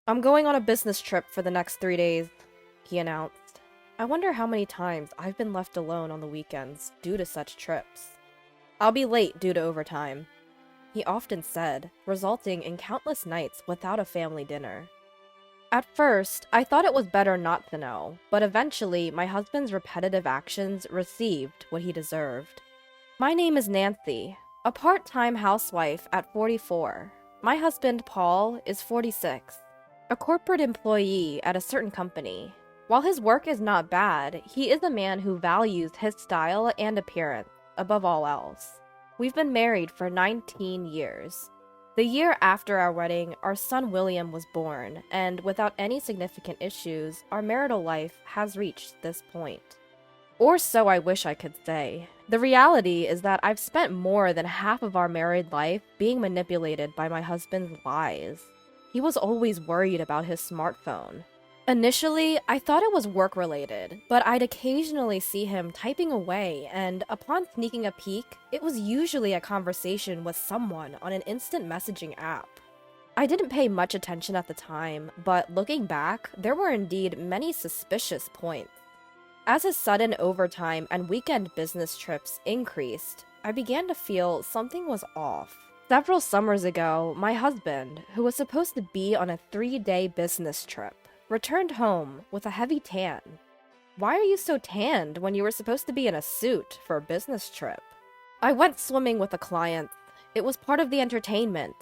I'm going on a business trip for the next 3 days, he announced. I wonder how many times I've been left alone on the weekends due to such trips. I'll be late due to overtime, he often said, resulting in countless nights without a family dinner. At first, I thought it was better not to know, but eventually my husband's repetitive actions received what he deserved. My name is Nancy, a part-time housewife at 44. My husband, Paul, is 46, a corporate employee at a certain company. While his work is not bad, he is a man who values his style and appearance above all else. We've been married for 19 years. The year after our wedding, our son William was born, and without any significant issues, our marital life has reached this point. Or so I wish I could say. The reality is that I've spent more than half of our married life being manipulated by my husband's lies. He was always worried about his smartphone. Initially, I thought it was work-related, but I'd occasionally see him typing away, and upon sneaking a peek, it was usually a conversation with someone on an instant messaging app. I didn't pay much attention at the time, but looking back, there were indeed many suspicious points. As his sudden overtime and weekend business trips increased, I began to feel something was off. Several summers ago, my husband, who was supposed to be on a 3-day business trip, returned home with a heavy tan. Why are you so tanned when you were supposed to be in a suit for a business trip? I went swimming with a client. It was part of the entertainment.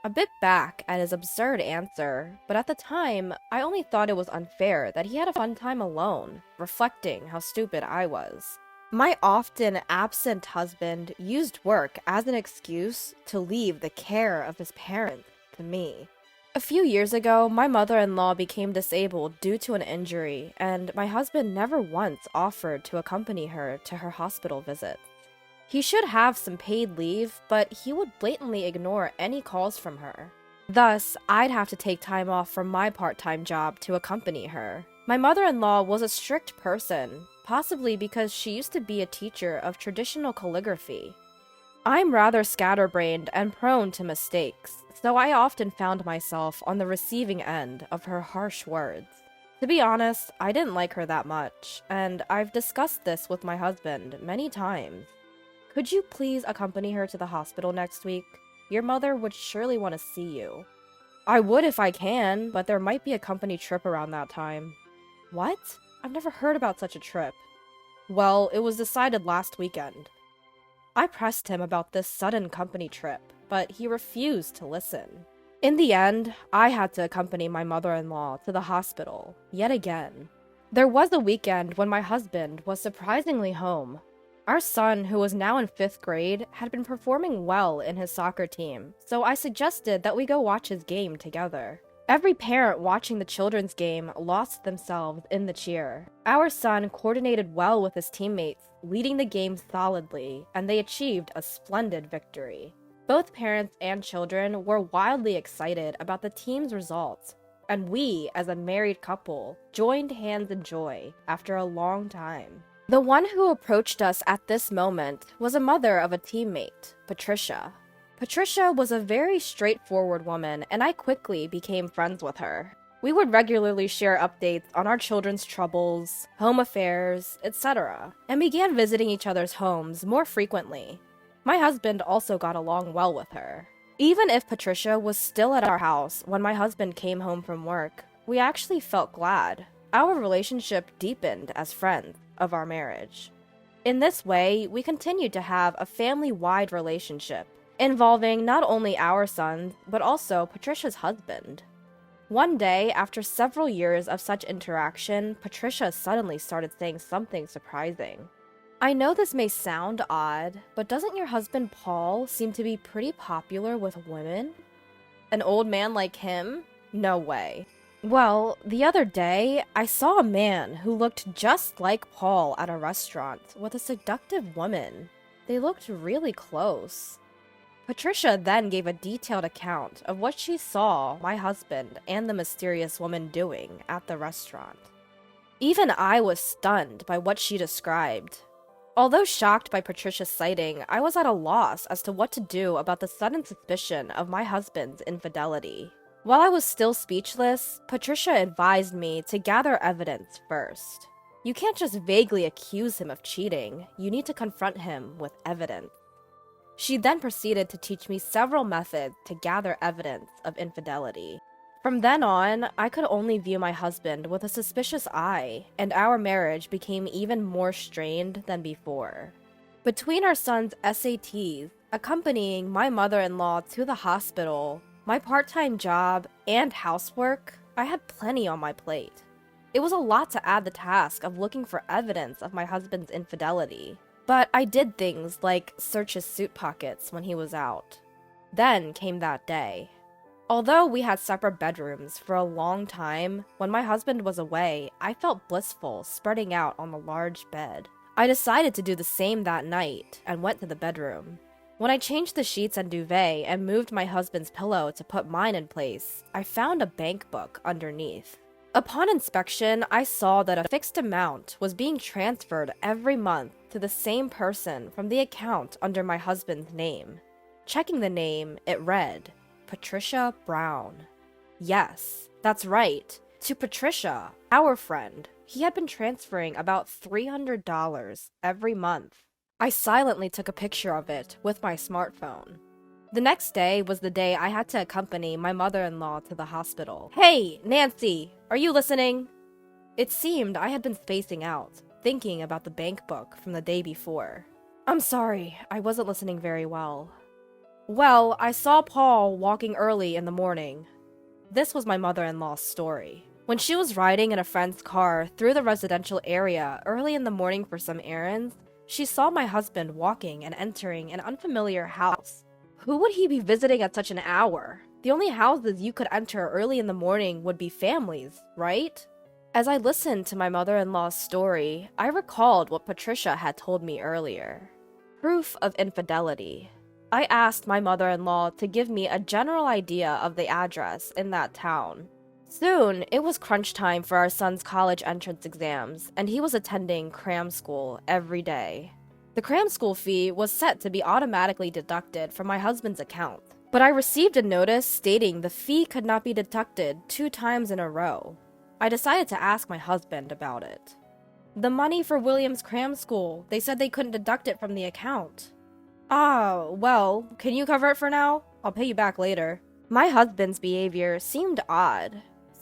A bit back at his absurd answer, but at the time, I only thought it was unfair that he had a fun time alone, reflecting how stupid I was. My often absent husband used work as an excuse to leave the care of his parents to me. A few years ago, my mother-in-law became disabled due to an injury, and my husband never once offered to accompany her to her hospital visits. He should have some paid leave, but he would blatantly ignore any calls from her. Thus, I'd have to take time off from my part-time job to accompany her. My mother-in-law was a strict person, possibly because she used to be a teacher of traditional calligraphy. I'm rather scatterbrained and prone to mistakes, so I often found myself on the receiving end of her harsh words. To be honest, I didn't like her that much, and I've discussed this with my husband many times. Could you please accompany her to the hospital next week? Your mother would surely want to see you. I would if I can, but there might be a company trip around that time. What? I've never heard about such a trip. Well, it was decided last weekend. I pressed him about this sudden company trip, but he refused to listen. In the end, I had to accompany my mother-in-law to the hospital, yet again. There was a weekend when my husband was surprisingly home. Our son, who was now in 5th grade, had been performing well in his soccer team, so I suggested that we go watch his game together. Every parent watching the children's game lost themselves in the cheer. Our son coordinated well with his teammates, leading the game solidly, and they achieved a splendid victory. Both parents and children were wildly excited about the team's results, and we, as a married couple, joined hands in joy after a long time. The one who approached us at this moment was a mother of a teammate, Patricia. Patricia was a very straightforward woman, and I quickly became friends with her. We would regularly share updates on our children's troubles, home affairs, etc., and began visiting each other's homes more frequently. My husband also got along well with her. Even if Patricia was still at our house when my husband came home from work, we actually felt glad. Our relationship deepened as friends of our marriage. In this way, we continued to have a family-wide relationship, involving not only our sons, but also Patricia's husband. One day, after several years of such interaction, Patricia suddenly started saying something surprising. I know this may sound odd, but doesn't your husband Paul seem to be pretty popular with women? An old man like him? No way. Well, the other day, I saw a man who looked just like Paul at a restaurant with a seductive woman. They looked really close. Patricia then gave a detailed account of what she saw my husband and the mysterious woman doing at the restaurant. Even I was stunned by what she described. Although shocked by Patricia's sighting, I was at a loss as to what to do about the sudden suspicion of my husband's infidelity. While I was still speechless, Patricia advised me to gather evidence first. You can't just vaguely accuse him of cheating, you need to confront him with evidence. She then proceeded to teach me several methods to gather evidence of infidelity. From then on, I could only view my husband with a suspicious eye, and our marriage became even more strained than before. Between our son's SATs, accompanying my mother-in-law to the hospital, my part-time job, and housework, I had plenty on my plate. It was a lot to add the task of looking for evidence of my husband's infidelity, but I did things like search his suit pockets when he was out. Then came that day. Although we had separate bedrooms for a long time, when my husband was away, I felt blissful spreading out on the large bed. I decided to do the same that night and went to the bedroom. When I changed the sheets and duvet and moved my husband's pillow to put mine in place, I found a bank book underneath. Upon inspection, I saw that a fixed amount was being transferred every month to the same person from the account under my husband's name. Checking the name, it read, Patricia Brown. Yes, that's right. To Patricia, our friend, he had been transferring about $300 every month. I silently took a picture of it with my smartphone. The next day was the day I had to accompany my mother-in-law to the hospital. Hey, Nancy, are you listening? It seemed I had been spacing out, thinking about the bank book from the day before. I'm sorry, I wasn't listening very well. Well, I saw Paul walking early in the morning. This was my mother-in-law's story. When she was riding in a friend's car through the residential area early in the morning for some errands, she saw my husband walking and entering an unfamiliar house. Who would he be visiting at such an hour? The only houses you could enter early in the morning would be families, right? As I listened to my mother-in-law's story, I recalled what Patricia had told me earlier. Proof of infidelity. I asked my mother-in-law to give me a general idea of the address in that town. Soon, it was crunch time for our son's college entrance exams, and he was attending cram school every day. The cram school fee was set to be automatically deducted from my husband's account, but I received a notice stating the fee could not be deducted 2 times in a row. I decided to ask my husband about it. The money for William's cram school, they said they couldn't deduct it from the account. Ah, well, can you cover it for now? I'll pay you back later. My husband's behavior seemed odd.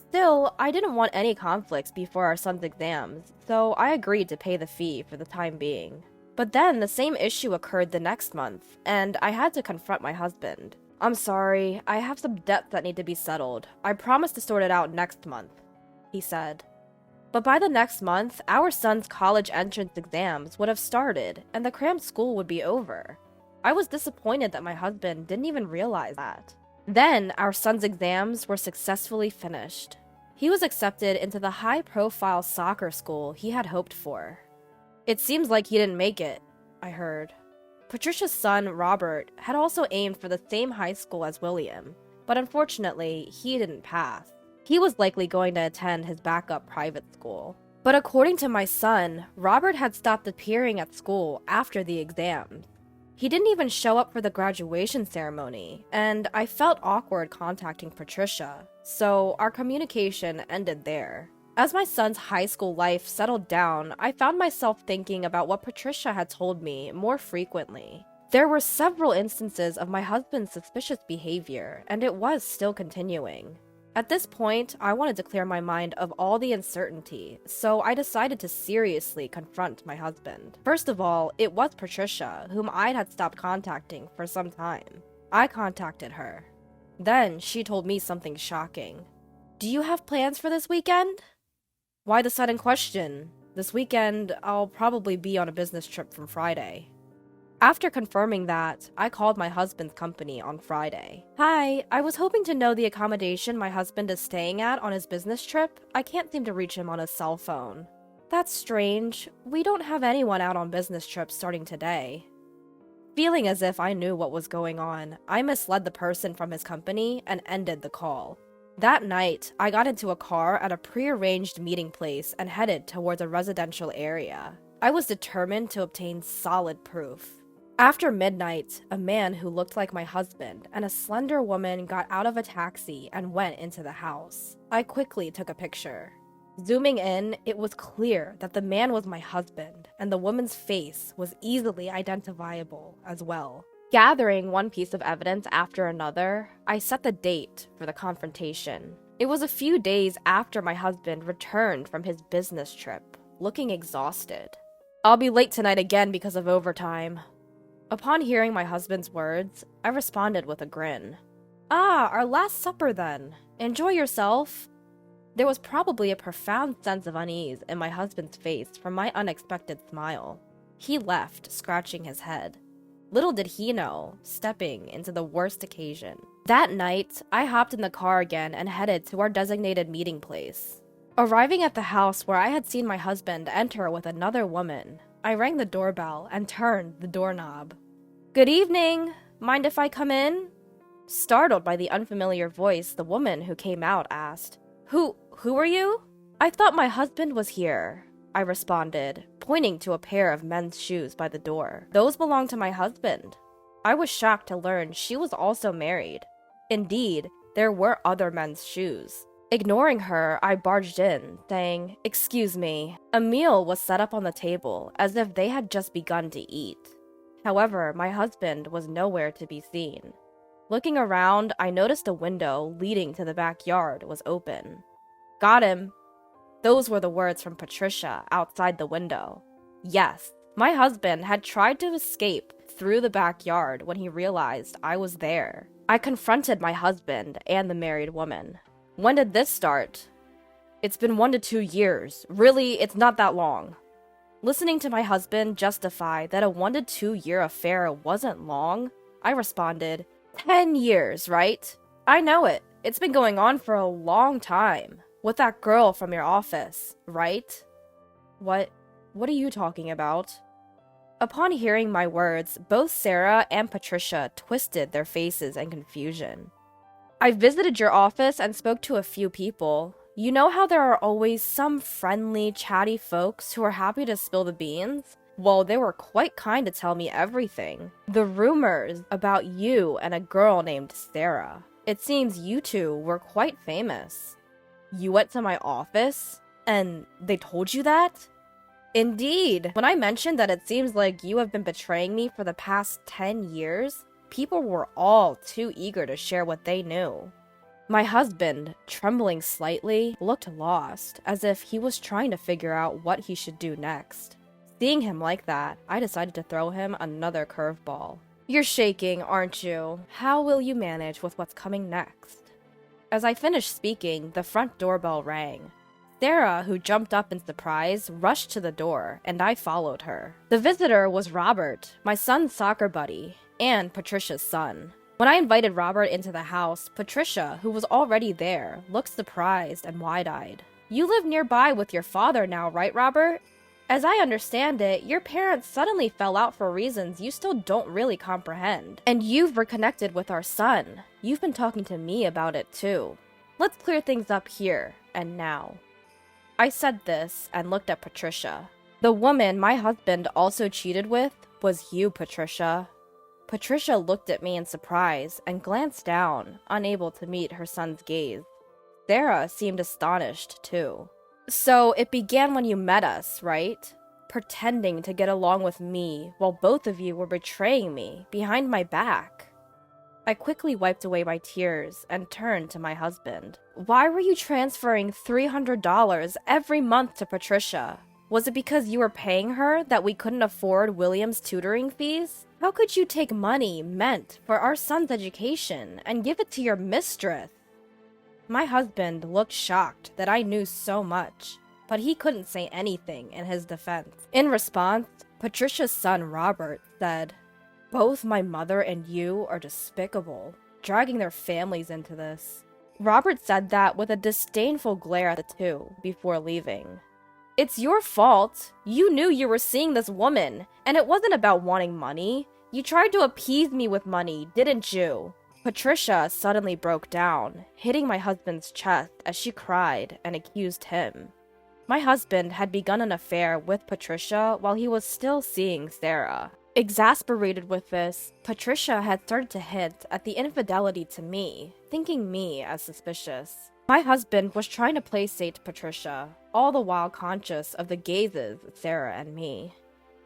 Still, I didn't want any conflicts before our son's exams, so I agreed to pay the fee for the time being. But then the same issue occurred the next month, and I had to confront my husband. I'm sorry, I have some debts that need to be settled. I promise to sort it out next month, he said. But by the next month, our son's college entrance exams would have started, and the cram school would be over. I was disappointed that my husband didn't even realize that. Then, our son's exams were successfully finished. He was accepted into the high-profile soccer school he had hoped for. It seems like he didn't make it, I heard. Patricia's son, Robert, had also aimed for the same high school as William, but unfortunately, he didn't pass. He was likely going to attend his backup private school. But according to my son, Robert had stopped appearing at school after the exams. He didn't even show up for the graduation ceremony, and I felt awkward contacting Patricia, so our communication ended there. As my son's high school life settled down, I found myself thinking about what Patricia had told me more frequently. There were several instances of my husband's suspicious behavior, and it was still continuing. At this point, I wanted to clear my mind of all the uncertainty, so I decided to seriously confront my husband. First of all, it was Patricia, whom I had stopped contacting for some time. I contacted her. Then she told me something shocking. Do you have plans for this weekend? Why the sudden question? This weekend, I'll probably be on a business trip from Friday. After confirming that, I called my husband's company on Friday. Hi, I was hoping to know the accommodation my husband is staying at on his business trip. I can't seem to reach him on his cell phone. That's strange. We don't have anyone out on business trips starting today. Feeling as if I knew what was going on, I misled the person from his company and ended the call. That night, I got into a car at a prearranged meeting place and headed towards a residential area. I was determined to obtain solid proof. After midnight, a man who looked like my husband and a slender woman got out of a taxi and went into the house. I quickly took a picture. Zooming in, it was clear that the man was my husband, and the woman's face was easily identifiable as well. Gathering one piece of evidence after another, I set the date for the confrontation. It was a few days after my husband returned from his business trip, looking exhausted. "I'll be late tonight again because of overtime." Upon hearing my husband's words, I responded with a grin. "Ah, our last supper then. Enjoy yourself." There was probably a profound sense of unease in my husband's face from my unexpected smile. He left, scratching his head. Little did he know, stepping into the worst occasion. That night, I hopped in the car again and headed to our designated meeting place. Arriving at the house where I had seen my husband enter with another woman, I rang the doorbell and turned the doorknob. "Good evening. Mind if I come in?" Startled by the unfamiliar voice, the woman who came out asked, Who are you?" "I thought my husband was here," I responded, pointing to a pair of men's shoes by the door. "Those belong to my husband." I was shocked to learn she was also married. Indeed, there were other men's shoes. Ignoring her, I barged in, saying, "Excuse me." A meal was set up on the table, as if they had just begun to eat. However, my husband was nowhere to be seen. Looking around, I noticed a window leading to the backyard was open. "Got him." Those were the words from Patricia outside the window. Yes, my husband had tried to escape through the backyard when he realized I was there. I confronted my husband and the married woman. "When did this start?" "It's been 1 to 2 years. Really, it's not that long." Listening to my husband justify that a 1 to 2 year affair wasn't long, I responded, 10 years, right? I know it. It's been going on for a long time. With that girl from your office, right? What are you talking about?" Upon hearing my words, both Sarah and Patricia twisted their faces in confusion. "I visited your office and spoke to a few people. You know how there are always some friendly, chatty folks who are happy to spill the beans? Well, they were quite kind to tell me everything. The rumors about you and a girl named Sarah. It seems you two were quite famous." "You went to my office? And they told you that?" "Indeed. When I mentioned that it seems like you have been betraying me for the past 10 years, people were all too eager to share what they knew." My husband, trembling slightly, looked lost, as if he was trying to figure out what he should do next. Seeing him like that, I decided to throw him another curveball. "You're shaking, aren't you? How will you manage with what's coming next?" As I finished speaking, the front doorbell rang. Sarah, who jumped up in surprise, rushed to the door, and I followed her. The visitor was Robert, my son's soccer buddy, and Patricia's son. When I invited Robert into the house, Patricia, who was already there, looked surprised and wide-eyed. "You live nearby with your father now, right, Robert? As I understand it, your parents suddenly fell out for reasons you still don't really comprehend. And you've reconnected with our son. You've been talking to me about it too. Let's clear things up here and now." I said this and looked at Patricia. "The woman my husband also cheated with was you, Patricia." Patricia looked at me in surprise and glanced down, unable to meet her son's gaze. Sarah seemed astonished too. "So it began when you met us, right? Pretending to get along with me while both of you were betraying me behind my back." I quickly wiped away my tears and turned to my husband. "Why were you transferring $300 every month to Patricia? Was it because you were paying her that we couldn't afford William's tutoring fees? How could you take money meant for our son's education and give it to your mistress?" My husband looked shocked that I knew so much, but he couldn't say anything in his defense. In response, Patricia's son Robert said, "Both my mother and you are despicable, dragging their families into this." Robert said that with a disdainful glare at the two before leaving. "It's your fault. You knew you were seeing this woman, and it wasn't about wanting money. You tried to appease me with money, didn't you?" Patricia suddenly broke down, hitting my husband's chest as she cried and accused him. My husband had begun an affair with Patricia while he was still seeing Sarah. Exasperated with this, Patricia had started to hint at the infidelity to me, thinking me as suspicious. My husband was trying to placate Patricia, all the while conscious of the gazes of Sarah and me.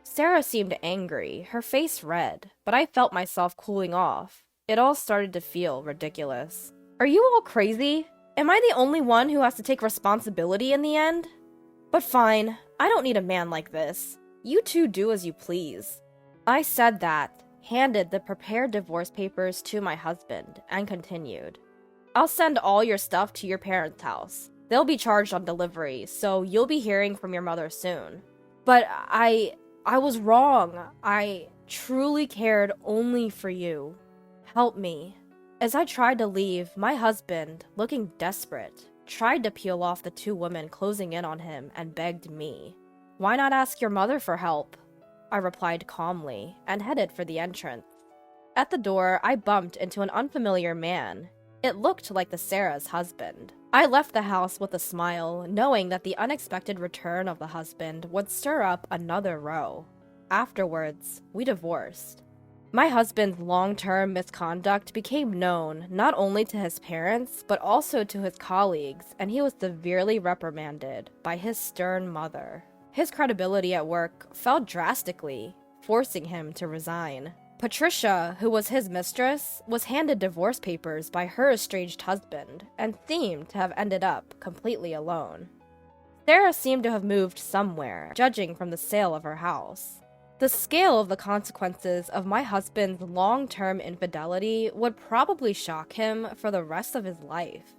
Sarah seemed angry, her face red, but I felt myself cooling off. It all started to feel ridiculous. Are you all crazy? Am I the only one who has to take responsibility in the end? But fine, I don't need a man like this. You two do as you please. I said that, handed the prepared divorce papers to my husband, and continued. I'll send all your stuff to your parents' house. They'll be charged on delivery, so you'll be hearing from your mother soon. But I was wrong. I truly cared only for you. Help me. As I tried to leave, my husband, looking desperate, tried to peel off the two women closing in on him and begged me. Why not ask your mother for help? I replied calmly, and headed for the entrance. At the door, I bumped into an unfamiliar man. It looked like the Sarah's husband. I left the house with a smile, knowing that the unexpected return of the husband would stir up another row. Afterwards, we divorced. My husband's long-term misconduct became known not only to his parents, but also to his colleagues, and he was severely reprimanded by his stern mother. His credibility at work fell drastically, forcing him to resign. Patricia, who was his mistress, was handed divorce papers by her estranged husband and seemed to have ended up completely alone. Sarah seemed to have moved somewhere, judging from the sale of her house. The scale of the consequences of my husband's long-term infidelity would probably shock him for the rest of his life.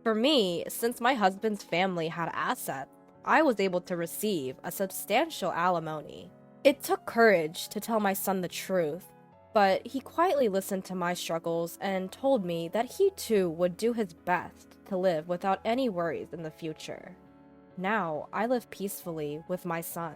For me, since my husband's family had assets, I was able to receive a substantial alimony. It took courage to tell my son the truth, but he quietly listened to my struggles and told me that he too would do his best to live without any worries in the future. Now, I live peacefully with my son.